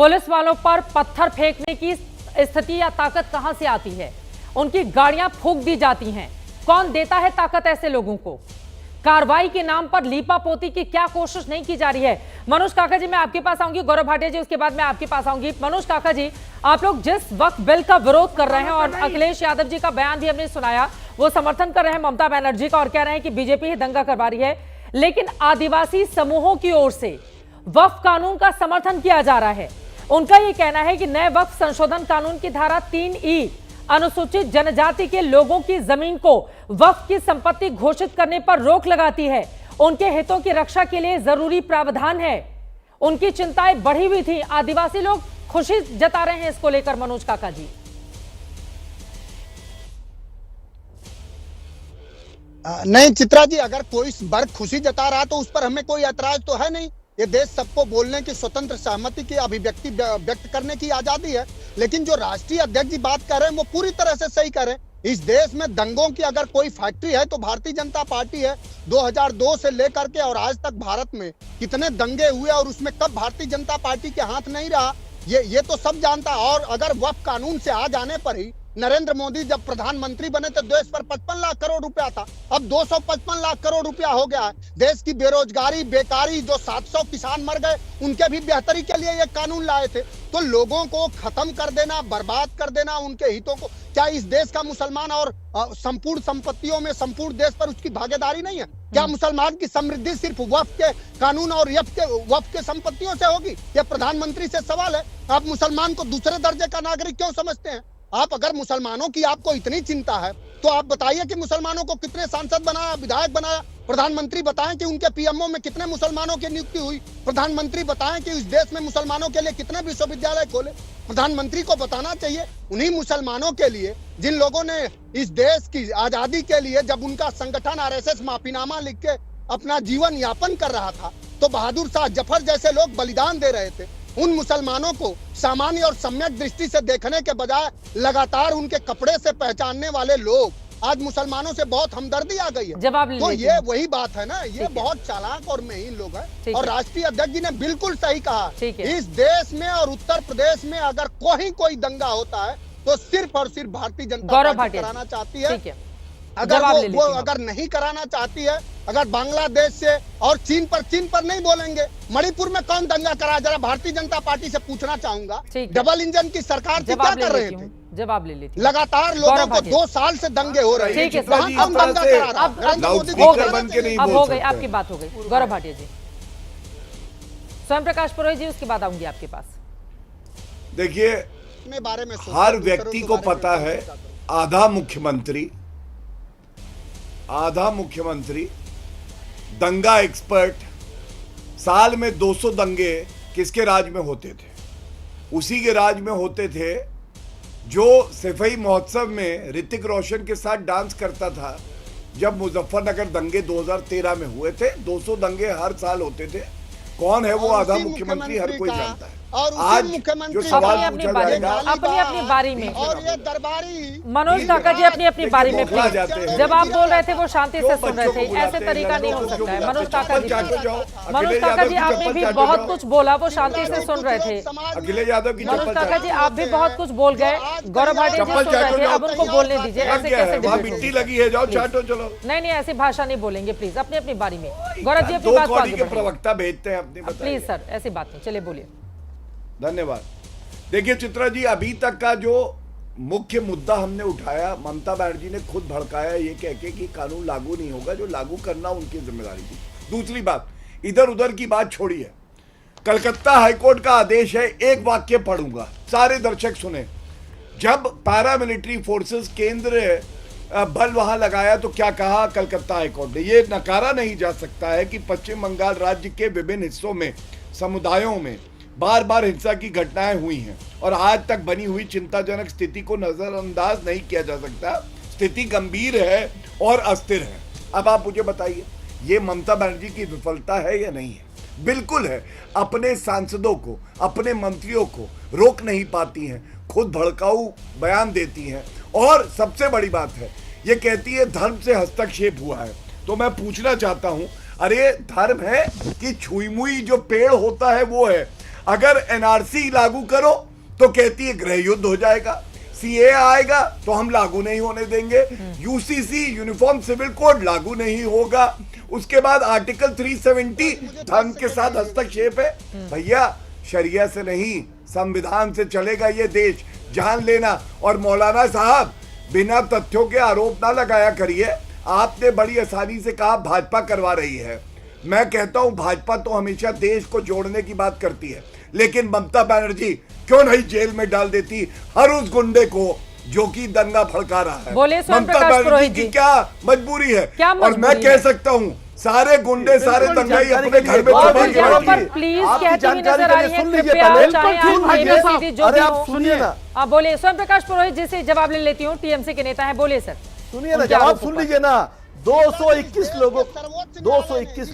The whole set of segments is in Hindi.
पुलिस वालों पर पत्थर फेंकने की स्थिति या ताकत कहां से आती है? उनकी गाड़ियां फूंक दी जाती हैं। कौन देता है ताकत ऐसे लोगों को? कार्रवाई के नाम पर लीपापोती की क्या कोशिश नहीं की जा रही है? मनोज काका जी, मैं आपके पास आऊंगी, गौरव भाटिया जी उसके बाद मैं आपके पास आऊंगी। मनोज काका जी, आप लोग जिस वक्त बिल का विरोध कर रहे हैं और अखिलेश यादव जी का बयान भी हमने सुनाया, वो समर्थन कर रहे हैं ममता बनर्जी का और कह रहे हैं कि बीजेपी ही दंगा करवा रही है, लेकिन आदिवासी समूहों की ओर से वक्फ कानून का समर्थन किया जा रहा है। उनका यह कहना है कि नए वक्फ संशोधन कानून की धारा 3E अनुसूचित जनजाति के लोगों की जमीन को वक्फ की संपत्ति घोषित करने पर रोक लगाती है। उनके हितों की रक्षा के लिए जरूरी प्रावधान है। उनकी चिंताएं बढ़ी हुई थी। आदिवासी लोग खुशी जता रहे हैं इसको लेकर। मनोज काका जी, नहीं चित्रा जी, अगर कोई वर्ग खुशी जता रहा तो उस पर हमें कोई ऐतराज तो है नहीं। ये देश सबको बोलने की स्वतंत्र सहमति की अभिव्यक्ति व्यक्त करने की आजादी है। लेकिन जो राष्ट्रीय अध्यक्ष जी बात कर रहे हैं वो पूरी तरह से सही कर रहे हैं। इस देश में दंगों की अगर कोई फैक्ट्री है तो भारतीय जनता पार्टी है। 2002 से लेकर के और आज तक भारत में कितने दंगे हुए और उसमें कब भारतीय जनता पार्टी के हाथ नहीं रहा, ये तो सब जानता है। और अगर वक्फ कानून से आ जाने पर ही नरेंद्र मोदी जब प्रधानमंत्री बने तो देश पर 55 लाख करोड़ रुपया था, अब 255 लाख करोड़ रुपया हो गया है। देश की बेरोजगारी, बेकारी, जो 700 किसान मर गए उनके भी बेहतरी के लिए ये कानून लाए थे। तो लोगों को खत्म कर देना, बर्बाद कर देना, उनके हितों को, क्या इस देश का मुसलमान और संपूर्ण संपत्तियों में संपूर्ण देश पर उसकी भागीदारी नहीं है? क्या मुसलमान की समृद्धि सिर्फ वक्फ के कानून और वक्फ के संपत्तियों से होगी? यह प्रधानमंत्री से सवाल है। आप मुसलमान को दूसरे दर्जे का नागरिक क्यों समझते हैं? आप अगर मुसलमानों की आपको इतनी चिंता है तो आप बताइए कि मुसलमानों को कितने सांसद बनाया, विधायक बनाया। प्रधानमंत्री बताएं कि उनके पीएमओ में कितने मुसलमानों की नियुक्ति हुई। प्रधानमंत्री बताएं कि इस देश में मुसलमानों के लिए कितने विश्वविद्यालय खोले। प्रधानमंत्री को बताना चाहिए उन्हीं मुसलमानों के लिए जिन लोगों ने इस देश की आजादी के लिए, जब उनका संगठन आरएसएस माफीनामा लिख के अपना जीवन यापन कर रहा था तो बहादुर शाह जफर जैसे लोग बलिदान दे रहे थे। उन मुसलमानों को सामान्य और सम्यक दृष्टि से देखने के बजाय लगातार उनके कपड़े से पहचानने वाले लोग, आज मुसलमानों से बहुत हमदर्दी आ गई है। जवाब तो ये वही बात है ना, ये बहुत चालाक और महीन लोग हैं। और राष्ट्रीय अध्यक्ष जी ने बिल्कुल सही कहा, इस देश में और उत्तर प्रदेश में अगर कोई दंगा होता है तो सिर्फ और सिर्फ भारतीय जनता पार्टी कराना चाहती है। अगर वो अगर नहीं कराना चाहती है, अगर बांग्लादेश से और चीन पर नहीं बोलेंगे। मणिपुर में कौन दंगा करा, जरा भारतीय जनता पार्टी से पूछना चाहूंगा। डबल इंजन की सरकार थी, क्या कर रहे थे? जवाब ले लेती। लगातार लोगों को 2 साल से दंगे हो रहे हैं। अब हो गई, आपकी बात हो गई। गौरव भाटिया जी, स्वयं प्रकाश पुरोहित जी, उसके बाद आऊंगी आपके पास। देखिए, बारे में हर व्यक्ति को पता है आधा मुख्यमंत्री दंगा एक्सपर्ट, साल में 200 दंगे किसके राज में होते थे? उसी के राज में होते थे जो सफाई महोत्सव में ऋतिक रोशन के साथ डांस करता था। जब मुजफ्फरनगर दंगे 2013 में हुए थे, 200 दंगे हर साल होते थे। कौन है वो आधा मुख्यमंत्री? हर कोई जानता है। और आज मुख्यमंत्री जो सवाल पूछा जाएगा अपनी बारी में, और ये दरबारी मनोज काका जी अपनी बारी में प्लीज। जब आप बोल रहे थे वो शांति से सुन रहे थे, ऐसे तरीका नहीं हो सकता है। मनोज काका जी, आपने भी बहुत कुछ बोला, वो शांति से सुन रहे थे। अखिलेश यादव की मनोज काका जी, आप भी बहुत कुछ बोल गए। गौरव भाटिया जी सुन रहे थे, अब उनको बोलने दीजिए। ऐसे कैसे मिट्टी लगी है, जाओ चाटो चलो। नहीं, ऐसी भाषा नहीं बोलेंगे प्लीज। अपनी बारी में गौरव जी अपनी बात को आगे बढ़ाइए। प्रवक्ता भेजते हैं अपनी, प्लीज सर, ऐसी बात नहीं, चलिए बोलिए। धन्यवाद। देखिए चित्रा जी, अभी तक का जो मुख्य मुद्दा हमने उठाया, ममता बनर्जी ने खुद भड़काया ये कह के कि कानून लागू नहीं होगा। जो लागू करना उनकी जिम्मेदारी थी। दूसरी बात, इधर उधर की बात छोड़िए। कलकत्ता हाईकोर्ट का आदेश है, एक वाक्य पढ़ूंगा, सारे दर्शक सुने। जब पैरामिलिट्री फोर्सेस केंद्र बल वहां लगाया तो क्या कहा कलकत्ता हाईकोर्ट ने? ये नकारा नहीं जा सकता है कि पश्चिम बंगाल राज्य के विभिन्न हिस्सों में, समुदायों में बार बार हिंसा की घटनाएं हुई हैं और आज तक बनी हुई चिंताजनक स्थिति को नजरअंदाज नहीं किया जा सकता। स्थिति गंभीर है और अस्थिर है। अब आप मुझे बताइए, ये ममता बनर्जी की विफलता है या नहीं है? बिल्कुल है। अपने सांसदों को, अपने मंत्रियों को रोक नहीं पाती हैं, खुद भड़काऊ बयान देती हैं और सबसे बड़ी बात है, ये कहती है धर्म से हस्तक्षेप हुआ है। तो मैं पूछना चाहता हूं, अरे धर्म है कि छुई मुई जो पेड़ होता है वो है? अगर एनआरसी लागू करो तो कहती है गृह युद्ध हो जाएगा, सीए आएगा तो हम लागू नहीं होने देंगे, यूसीसी यूनिफॉर्म सिविल कोड लागू नहीं होगा, उसके बाद आर्टिकल 370 धर्म के साथ हस्तक्षेप है। भैया शरिया से नहीं, संविधान से चलेगा ये देश, जान लेना। और मौलाना साहब बिना तथ्यों के आरोप ना लगाया करिए। आपने बड़ी आसानी से कहा भाजपा करवा रही है, मैं कहता हूं भाजपा तो हमेशा देश को जोड़ने की बात करती है, लेकिन ममता बनर्जी क्यों नहीं जेल में डाल देती हर उस गुंडे को जो कि दंगा भड़का रहा है। बोले स्वयं ममता प्रकाश बनर्जी पुरोहित की जी। क्या मजबूरी है? क्या और मैं मजबूरी कह है? सकता हूं सारे गुंडे सारे दंगाई अपने घर में और चबा भी के यहाँ पर बैठे। प्लीज आपकी कहती हुई जानकारी नजर आ के रही लिए है, सुन लीजिए कृपया पहले। चाहे आप बिल्कुल भाग्य ABCD साहब, जो अरे भी आप हो। सुनिए ना। आप बोले स्वयं प्रकाश पुरोहित जी से जवाब ले लेती हूँ, टीएमसी के नेता है, बोले सर। सुनिए ना, उनके जवाब आरोपों सुन पर। लीजिए ना। 221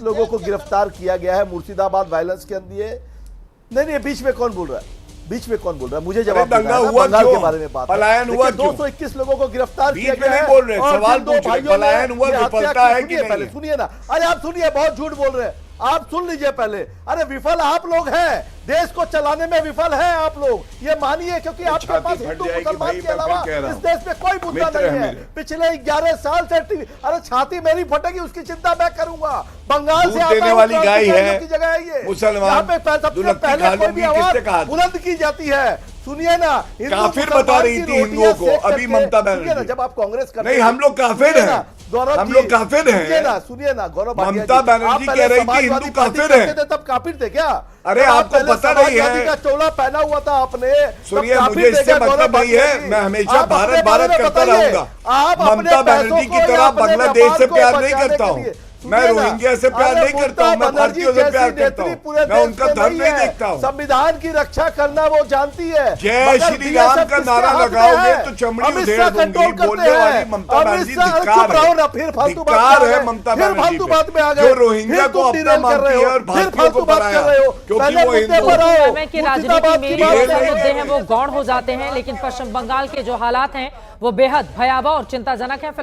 लोगों को गिरफ्तार किया गया है मुर्शिदाबाद वायलेंस के अंदर। नहीं, बीच में कौन बोल रहा है? बीच में कौन बोल रहा है? मुझे जवाब दंगा देना है ना, हुआ बंगाल क्यों? के बारे में बात है। पलायन हुआ देखिए, क्यों? 221 लोगों को गिरफ्तार बीच किया में गया नहीं है बोल रहे, और सवाल जिन दो पूछ रहे, भाइयों ने पलायन हुआ, ये हत्या विफलता की। है कि सुनिए पहले, नहीं? सुनिए ना। अरे आप सुनिए, बहुत झूठ बोल रहे हैं आप। सुन लीजिए पहले। अरे विफल आप लोग हैं, देश को चलाने में विफल है आप लोग, ये मानिए, क्योंकि आपके छाती पास फट हिंदू जाएगी मुसलमान भाई, के मैं अलावा फिर कह रहा इस हूं। देश में कोई मुद्दा मित्र नहीं है है। मेरे। पिछले 11 साल से अरे छाती मेरी फटेगी, उसकी चिंता मैं करूंगा। बंगाल दूध से आता देने हूं, वाली क्रांति गाय है, कारियों की जगह है ये। मुसलमान, यहाँ पे सबसे दुलत्ती पहले खा कोई लूंगी, भी आवाज किससे कहा? बुलंद की जाती है। सुनिए ना, हिंदू काफिर मुसलमान बता रही की थी हिंदुओं रोटियां को, सेक अभी करके- ममता सुनिए ना, बनर्जी। जब आप कांग्रेस करते नहीं, हैं- हम लोग काफिर सुनिए हैं। ना, गौरव हम जी, लोग काफिर हैं। सुनिए ना गौरव भाटिया जी, ममता बनर्जी आप पहले कह रही थी समाजवादी हिंदू पार्टी काफिर करते हैं। थे, तब काफिर थे क्या? अरे तब आप आपको पहले पता नहीं समाजवादी है। का चोला पहना हुआ था आपने, तब सुनिए, काफिर मुझे थे इससे क्या, गौरव मतलब नहीं भाटिया है, जी? मैं हमेशा आप अपने भारत बारे में करता बताइए। रहूंगा। आप अपने ममता पैसों बनर्जी की को तरह या अपने बांग्लादेश से व्यापार को प्यार नहीं बचाने करता के हूँ। लिए। मैं सुनिए ना, रोहिंग्या से प्यार अरे नहीं करता हूँ, मैं ममता भारतीयों से बनर्जी प्यार जैसी करता हूँ, नेत्री पूरे मैं देश उनका में धर्म नहीं है। देखता हूँ। संविधान की रक्षा करना वो जानती है। जय मगर श्री BSF राम का किसके नारा हाथ में लगाओगे है? तो चमड़ी अमित उधेड़ शाह दूंगी। कंट्रोल करते बोलने हैं। वाली ममता अमित बनर्जी शाह, धिक्कार चुप रहो ना, है। फिर फालतू बात धिक्कार कर रहे है हैं। ममता फिर बनर्जी फालतू पे, बात में आ गए। जो रोहिंग्या फिर को तुम अपना डिरेल कर मानती रहे है हो। और फिर भारतीयों फालतू को बात कर बनाया, रहे हो। क्योंकि पहले वो मुद्दे हिंदू पर आओ। समय की राजनीति मुर्शिदाबाद में की ये बात जो करें। मुद्दे हैं वो गौण हो जाते हैं, लेकिन पश्चिम बंगाल के जो हालात हैं वो बेहद भयावह और चिंताजनक हैं।